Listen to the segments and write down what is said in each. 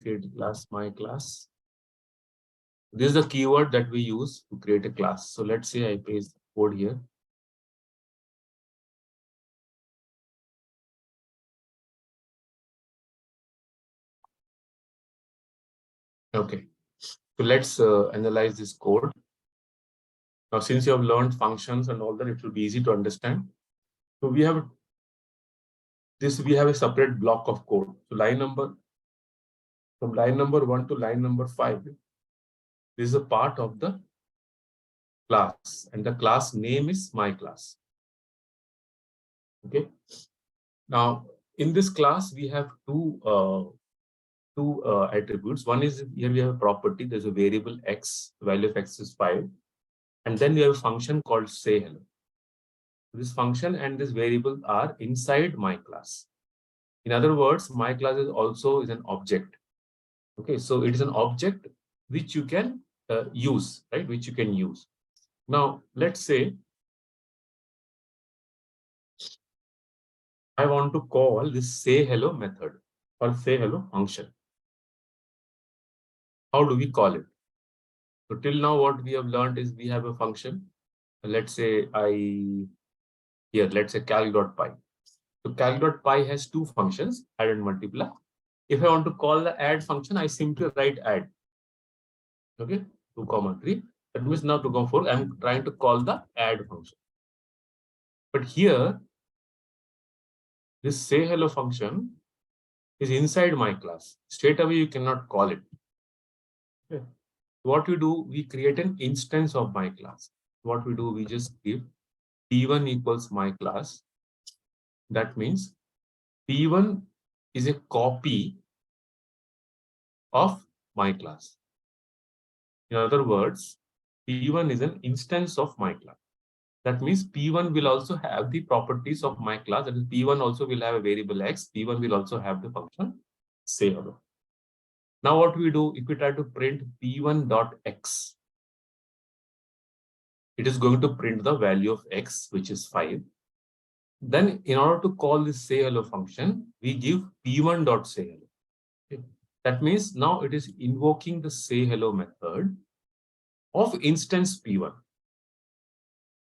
create a class, my class. This is the keyword that we use to create a class. So let's say I paste the code here. Okay, so let's analyze this code. Now, since you have learned functions and all that, it will be easy to understand. So we have this, we have a separate block of code. So from line number 1 to line number 5, this is a part of the class, and the class name is my class. Okay. Now, in this class, we have two attributes. One is here we have a property. There's a variable x, the value of x is 5, and then we have a function called say hello. This function and this variable are inside my class. In other words, my class is also an object. Okay, so it is an object which you can use, right? Which you can use. Now, let's say I want to call this say hello method or say hello function. How do we call it? So till now, what we have learned is we have a function. Let's say let's say calc.py. So calc.py has two functions, add and multiply. If I want to call the add function, I simply write add. Okay, 2, 3. That means now 2, 4. I'm trying to call the add function. But here, this say hello function is inside my class. Straight away, you cannot call it. Okay. What we do, we create an instance of my class. What we do, we just give p1 equals my class. That means p1 is a copy of my class. In other words, p1 is an instance of my class. That means p1 will also have the properties of my class. That is, p1 also will have a variable x. p1 will also have the function say hello. Now what we do, if we try to print p1.x, it is going to print the value of x, which is 5. Then in order to call this say hello function, we give p1.say hello. Okay. That means now it is invoking the say hello method of instance p1.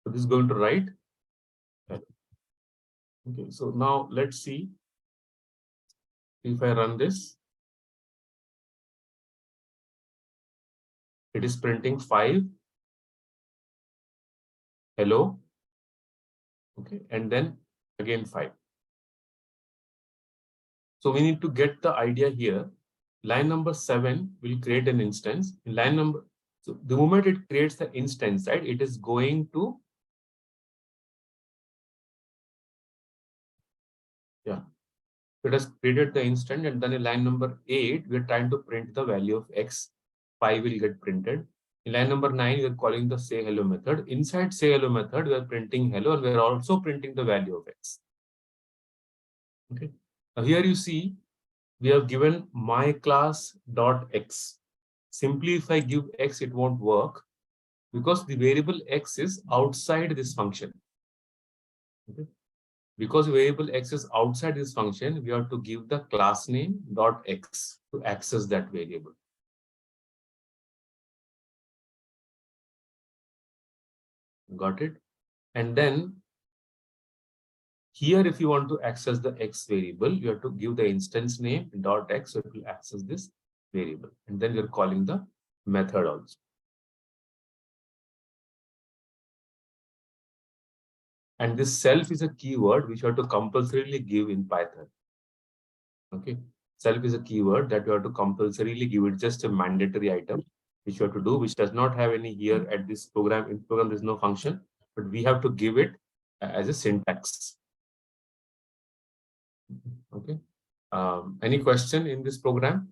So this is going to write hello. Okay, so now let's see if I run this. It is printing 5 hello. Okay, and then again 5. So we need to get the idea here. Line number 7 will create an instance. In line number, so the moment it creates the instance, right, it is going to, it has created the instance, and then in line number 8, we're trying to print the value of x. 5 will get printed. In line number 9, we're calling the say hello method. Inside say hello method, we're printing hello, and we're also printing the value of x. Okay. Now here you see, we have given my class dot x. Simply if I give x, it won't work because the variable x is outside this function. Okay. Because variable x is outside this function, we have to give the class name dot x to access that variable. Got it? And then here, if you want to access the x variable, you have to give the instance name dot x, so it will access this variable. And then we're calling the method also. And this self is a keyword which you have to compulsorily give in Python. Okay. Self is a keyword that you have to compulsorily give. It's just a mandatory item which you have to do, which does not have any here at this program. In program, there's no function, but we have to give it as a syntax. Okay. Any question in this program?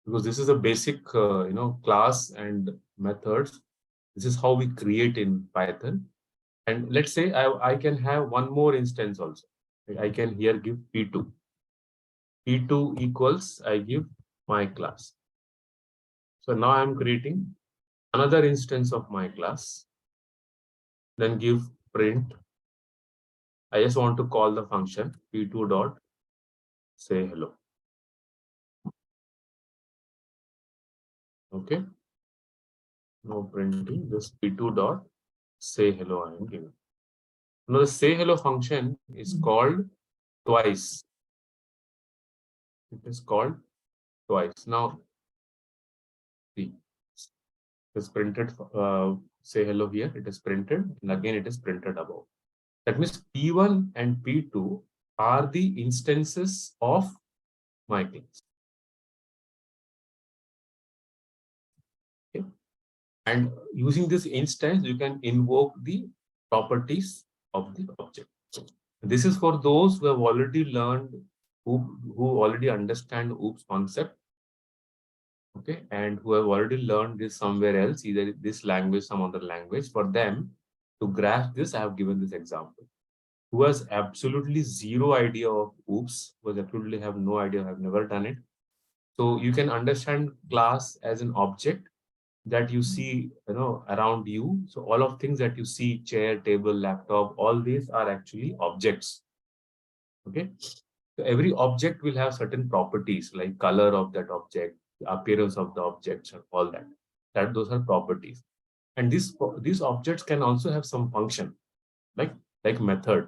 Because this is a basic, class and methods. This is how we create in Python. And let's say I can have one more instance also. I can here give P2. P2 equals, I give my class. So now I'm creating another instance of my class. Then give print. I just want to call the function P2 dot say hello. Okay. No printing, just p2 dot say hello I am giving. Now the say hello function is called twice. It is called twice. Now see, it is printed say hello here, it is printed, and again it is printed above. That means P1 and P2 are the instances of my class. Okay. And using this instance, you can invoke the properties of the object. This is for those who have already learned, who already understand OOPS concept, okay, and who have already learned this somewhere else, either this language, some other language. For them to grasp this, I have given this example. Who has absolutely zero idea of OOPS, who has absolutely have no idea, have never done it. So you can understand class as an object that you see, around you. So all of things that you see, chair, table, laptop, all these are actually objects. Okay. So every object will have certain properties like color of that object, the appearance of the objects, and all that. Those are properties. And these objects can also have some function, like method.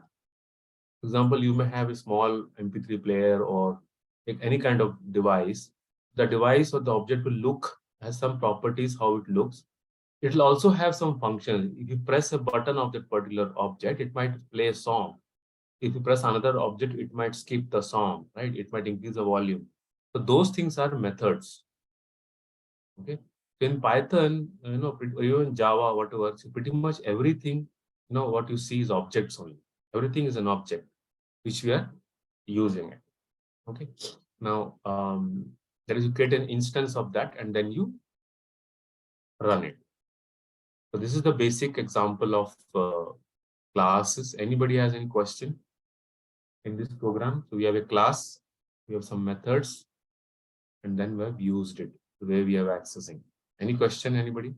For example, you may have a small MP3 player or like any kind of device. The device or the object will look, has some properties, how it looks. It will also have some function. If you press a button of that particular object, it might play a song. If you press another object, it might skip the song, right? It might increase the volume. So those things are methods. Okay. So in Python, or even Java, whatever, so pretty much everything, what you see is objects only. Everything is an object which we are using it. Okay. Now, there is you create an instance of that and then you run it. So this is the basic example of classes. Anybody has any question in this program? So we have a class, we have some methods, and then we have used it the way we have accessing. Any question, anybody?